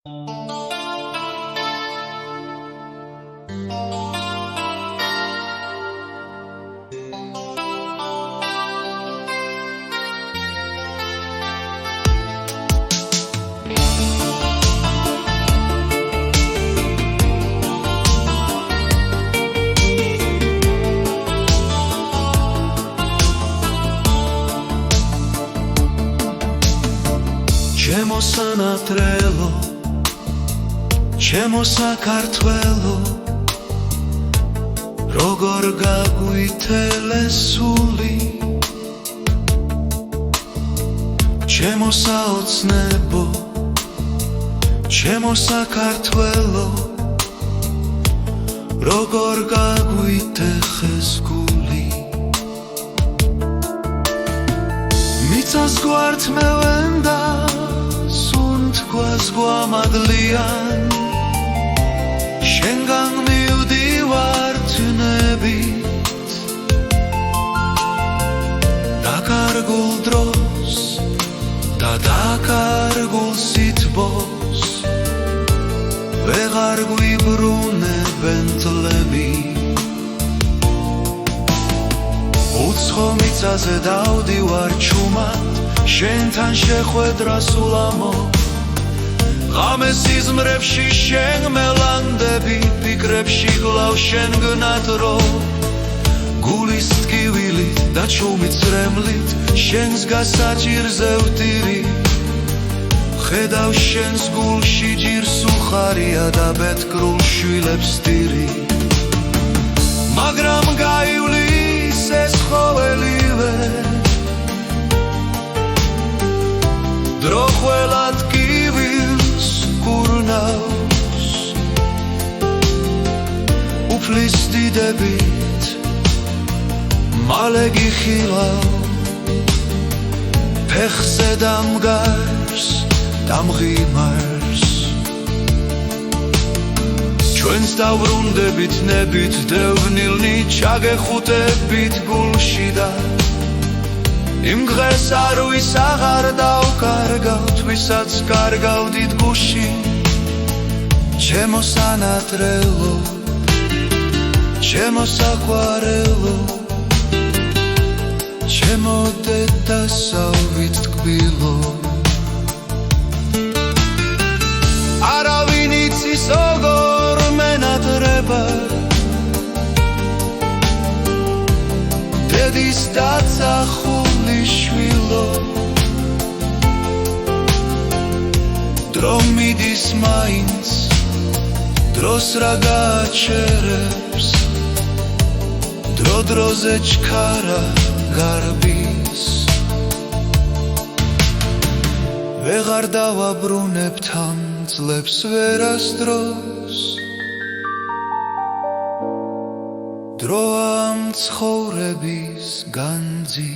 Čemo sanatrelo, čemo sakartvelo, rogor gaguitele suli, čemo saocnebo, čemo sakartvelo, rogor gaguite cheskuli. Micas guart mevenda Თქვას გვამადლიან შენგან მივდივარ თნებით დაკარგულ დროს და დაკარგულ სითბოს ვეღარ გვიბრუნებენ თლები უცხო მიწაზე დავდივარ ჩუმად შენთან შეხვედრა სულ ამო ღამეს სიზმრებში შენ მელანდები ფიქრებში გლავ შენ გნატრო გულის ტკივილით და ჩუმით წრემლით შენს გასაჭირზე ვტირი ხედავ შენს გულში ჯირს უხარია და ბეთკრულ შვილებს სტირი მაგრამ გაივლის ეს ხოველივე დრო ყველა ტკივილს გურნავს უფლის დიდებით მალე გიხილავ ფეხზე დამგარს დამღიმარს ჩვენს დავბრუნდებით ნებით დევნილნი ჩაგეხუტებით გულში და იმ დღეს არ ვისაღარ დავკარგავთ ვისაც კარგავდით გუში ჩემო სანატრელო ჩემო საყვარელო ჩემო დედასავით ტკბილო არავინ იცის როგორ მენატრება დედის დაცახული შვილო დრო მიდის მაინც დროს რა გააჩერებს დრო დროზე ჩქარა გარბის ვეღარ დავაბრუნებთ ამ წლებს ვერასდროს დრო ამ ცხოვრების განძი